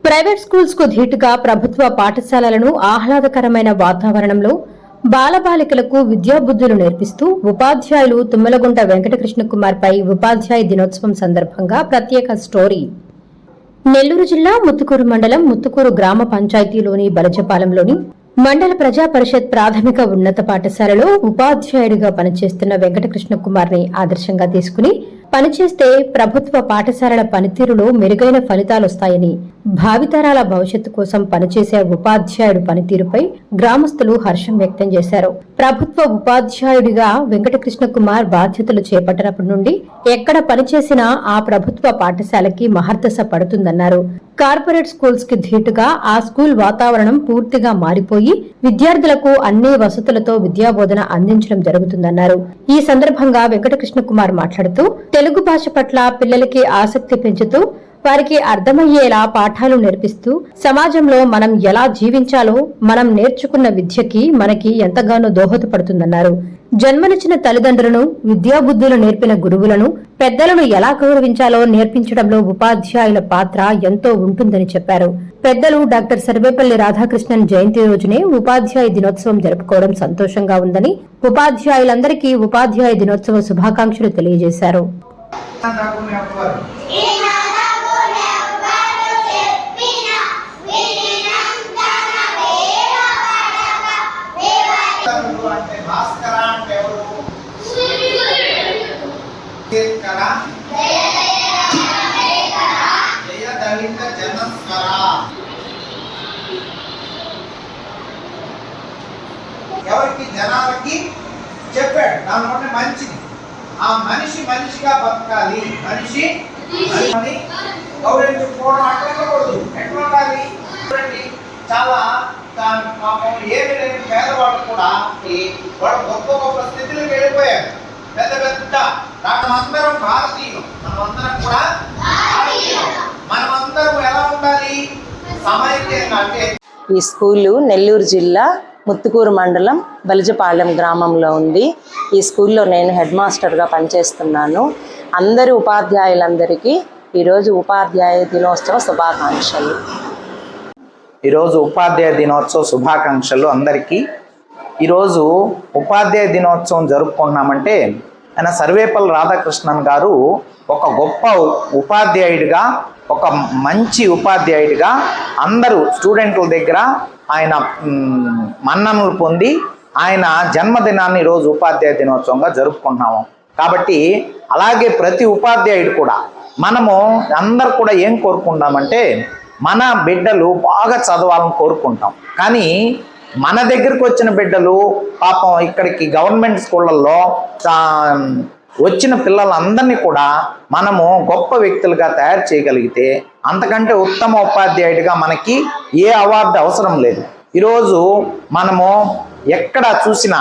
Private schools కు ధీటుగా ప్రభుత్వ పాఠశాలలను ఆహ్లాదకరమైన వాతావరణంలో బాలబాలికలకు విద్యాబుద్ధులు నేర్పిస్తూ ఉపాధ్యాయులు తుమ్మలగుంట వెంకటకృష్ణ కుమార్ పై ఉపాధ్యాయ దినోత్సవం సందర్భంగా ప్రత్యేక స్టోరీ. నెల్లూరు జిల్లా ముత్తుకూరు మండలం ముత్తుకూరు గ్రామ పంచాయతీలోని బలజపాలెంలోని మండల ప్రజా పరిషత్ ప్రాథమిక ఉన్నత పాఠశాలలో ఉపాధ్యాయుడిగా పనిచేస్తున్న వెంకటకృష్ణ కుమార్ ని ఆదర్శంగా తీసుకుని పనిచేస్తే ప్రభుత్వ పాఠశాలల పనితీరులో మెరుగైన ఫలితాలొస్తాయని, భావితరాల భవిష్యత్తు కోసం పనిచేసే ఉపాధ్యాయుడు పనితీరుపై గ్రామస్తులు హర్షం వ్యక్తం చేశారు. ప్రభుత్వ ఉపాధ్యాయుడిగా వెంకటకృష్ణ కుమార్ బాధ్యతలు చేపట్టినప్పటి నుండి ఎక్కడ పనిచేసినా ఆ ప్రభుత్వ పాఠశాలకి మహర్దశ పడుతుందన్నారు. కార్పొరేట్ స్కూల్స్ కి ధీటుగా ఆ స్కూల్ వాతావరణం పూర్తిగా మారిపోయి విద్యార్థులకు అన్ని వసతులతో విద్యాబోధన అందించడం జరుగుతుందన్నారు. ఈ సందర్భంగా వెంకటకృష్ణ కుమార్ మాట్లాడుతూ తెలుగు భాష పట్ల పిల్లలకి ఆసక్తి పెంచుతూ వారికి అర్థమయ్యేలా పాఠాలు నేర్పిస్తూ సమాజంలో మనం ఎలా జీవించాలో మనం నేర్చుకున్న విద్యకి మనకి ఎంతగానో దోహదపడుతుందన్నారు. జన్మనిచ్చిన తల్లిదండ్రులను, విద్యాబుద్ధులు నేర్పిన గురువులను, పెద్దలను ఎలా గౌరవించాలో నేర్పించడంలో ఉపాధ్యాయుల పాత్ర ఎంతో ఉంటుందని చెప్పారు. పెద్దలు డాక్టర్ సర్వేపల్లి రాధాకృష్ణన్ జయంతి రోజునే ఉపాధ్యాయ దినోత్సవం జరుపుకోవడం సంతోషంగా ఉందని ఉపాధ్యాయులందరికీ ఉపాధ్యాయ దినోత్సవ శుభాకాంక్షలు తెలియజేశారు. ఎవరికి జనాలకి చెప్పాడు దానివల్ల మంచిది. ఆ మనిషి మనిషిగా బతకాలి, మనిషి గౌరవించుకోవడం అట్లకూడదు. ఎట్లా ఉండాలి చూడండి, చాలా పాపం ఏమి లేని పేదవాళ్ళు కూడా వాడు గొప్ప గొప్ప స్థితిలోకి వెళ్ళిపోయారు. పెద్ద పెద్ద మనమందరం భారతీయులు, మనమందరం కూడా మనమందరం ఎలా ఉండాలి సమైక్యంగా. అంటే ఈ స్కూలు నెల్లూరు జిల్లా ముత్తుకూరు మండలం బలిజపాలెం గ్రామంలో ఉంది. ఈ స్కూల్లో నేను హెడ్ మాస్టర్గా పనిచేస్తున్నాను. అందరి ఉపాధ్యాయులందరికీ ఈరోజు ఉపాధ్యాయ దినోత్సవ శుభాకాంక్షలు. ఈరోజు ఉపాధ్యాయ దినోత్సవ శుభాకాంక్షలు అందరికీ. ఈరోజు ఉపాధ్యాయ దినోత్సవం జరుపుకుంటున్నామంటే ఆయన సర్వేపల్లి రాధాకృష్ణన్ గారు ఒక గొప్ప ఉపాధ్యాయుడిగా, ఒక మంచి ఉపాధ్యాయుడిగా అందరూ స్టూడెంట్ల దగ్గర ఆయన మన్ననలు పొంది ఆయన జన్మదినాన్ని ఈరోజు ఉపాధ్యాయ దినోత్సవంగా జరుపుకుంటున్నాము. కాబట్టి అలాగే ప్రతి ఉపాధ్యాయుడు కూడా మనము అందరు కూడా ఏం కోరుకుంటామంటే మన బిడ్డలు బాగా చదవాలని కోరుకుంటాం. కానీ మన దగ్గరకు వచ్చిన బిడ్డలు పాపం ఇక్కడికి గవర్నమెంట్ స్కూళ్ళల్లో వచ్చిన పిల్లలందరినీ కూడా మనము గొప్ప వ్యక్తులుగా తయారు చేయగలిగితే అంతకంటే ఉత్తమ ఉపాధ్యాయుడిగా మనకి ఏ అవార్డు అవసరం లేదు. ఈరోజు మనము ఎక్కడ చూసినా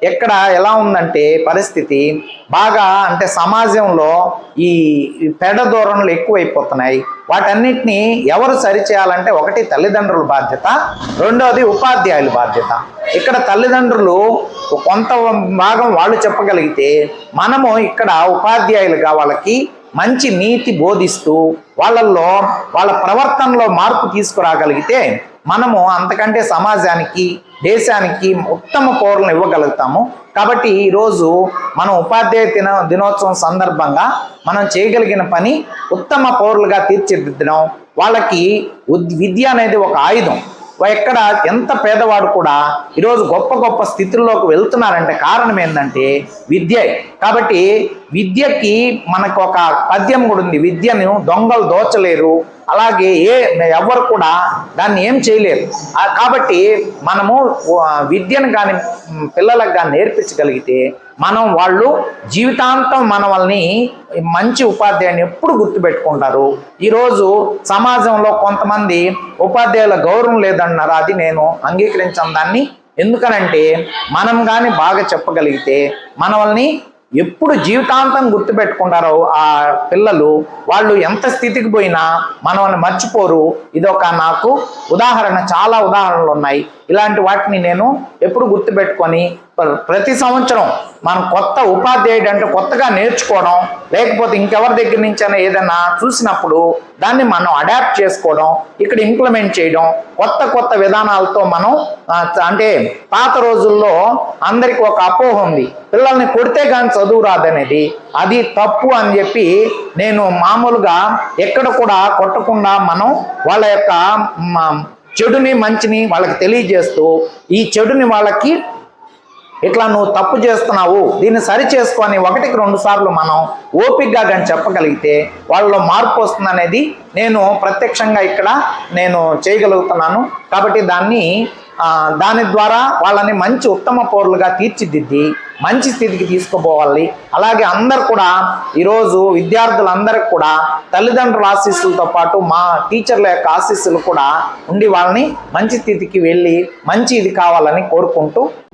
ఎక్కడ ఎలా ఉందంటే పరిస్థితి బాగా అంటే సమాజంలో ఈ పెడధోరణులు ఎక్కువైపోతున్నాయి. వాటన్నిటినీ ఎవరు సరిచేయాలంటే ఒకటి తల్లిదండ్రుల బాధ్యత, రెండోది ఉపాధ్యాయుల బాధ్యత. ఇక్కడ తల్లిదండ్రులు కొంత భాగం వాళ్ళు చెప్పగలిగితే మనము ఇక్కడ ఉపాధ్యాయులుగా వాళ్ళకి మంచి నీతి బోధిస్తూ వాళ్ళల్లో వాళ్ళ ప్రవర్తనలో మార్పు తీసుకురాగలిగితే మనము అంతకంటే సమాజానికి, దేశానికి ఉత్తమ పౌరులను ఇవ్వగలుగుతాము. కాబట్టి ఈరోజు మనం ఉపాధ్యాయ దినోత్సవం సందర్భంగా మనం చేయగలిగిన పని ఉత్తమ పౌరులుగా తీర్చిదిద్దడం. వాళ్ళకి విద్య అనేది ఒక ఆయుధం. ఎక్కడ ఎంత పేదవాడు కూడా ఈరోజు గొప్ప గొప్ప స్థితుల్లోకి వెళ్తున్నారంటే కారణం ఏంటంటే విద్య. కాబట్టి విద్యకి మనకు ఒక పద్యం కూడా ఉంది, విద్యను దొంగలు దోచలేరు, అలాగే ఎవరు కూడా దాన్ని ఏం చేయలేరు. కాబట్టి మనము విద్యను కానీ పిల్లలకు కానీ నేర్పించగలిగితే మనం వాళ్ళు జీవితాంతం మనల్ని మంచి ఉపాధ్యాయుని ఎప్పుడు గుర్తుపెట్టుకుంటారు. ఈరోజు సమాజంలో కొంతమంది ఉపాధ్యాయుల గౌరవం లేదన్నారు, అది నేను అంగీకరించను దాన్ని. ఎందుకనంటే మనం కానీ బాగా చెప్పగలిగితే మనల్ని ఎప్పుడు జీవితాంతం గుర్తుపెట్టుకుంటారో ఆ పిల్లలు, వాళ్ళు ఎంత స్థితికి పోయినా మనల్ని మర్చిపోరు. ఇదొక నాకు ఉదాహరణ, చాలా ఉదాహరణలు ఉన్నాయి. ఇలాంటి వాటిని నేను ఎప్పుడు గుర్తుపెట్టుకొని ప్రతి సంవత్సరం మనం కొత్త ఉపాధ్యాయుడు అంటే కొత్తగా నేర్చుకోవడం, లేకపోతే ఇంకెవరి దగ్గర నుంచి అయినా ఏదైనా చూసినప్పుడు దాన్ని మనం అడాప్ట్ చేసుకోవడం, ఇక్కడ ఇంప్లిమెంట్ చేయడం, కొత్త కొత్త విధానాలతో మనం అంటే పాత రోజుల్లో అందరికి ఒక అపోహ ఉంది, పిల్లల్ని కొడితే కానీ చదువు రాదనేది. అది తప్పు అని చెప్పి నేను మామూలుగా ఎక్కడ కూడా కొట్టకుండా మనం వాళ్ళ యొక్క చెడుని మంచిని వాళ్ళకి తెలియజేస్తూ, ఈ చెడుని వాళ్ళకి ఇట్లా నువ్వు తప్పు చేస్తున్నావు దీన్ని సరి చేసుకొని 1-2 సార్లు మనం ఓపికగా కానీ చెప్పగలిగితే వాళ్ళలో మార్పు వస్తుందనేది నేను ప్రత్యక్షంగా ఇక్కడ నేను చేయగలుగుతున్నాను. కాబట్టి దాని ద్వారా వాళ్ళని మంచి ఉత్తమ పౌరులుగా తీర్చిదిద్ది మంచి స్థితికి తీసుకుపోవాలి. అలాగే అందరు కూడా ఈరోజు విద్యార్థులందరికీ కూడా తల్లిదండ్రుల ఆశీస్సులతో పాటు మా టీచర్ల యొక్క ఆశీస్సులు కూడా ఉండి వాళ్ళని మంచి స్థితికి వెళ్ళి మంచి ఇది కావాలని కోరుకుంటూ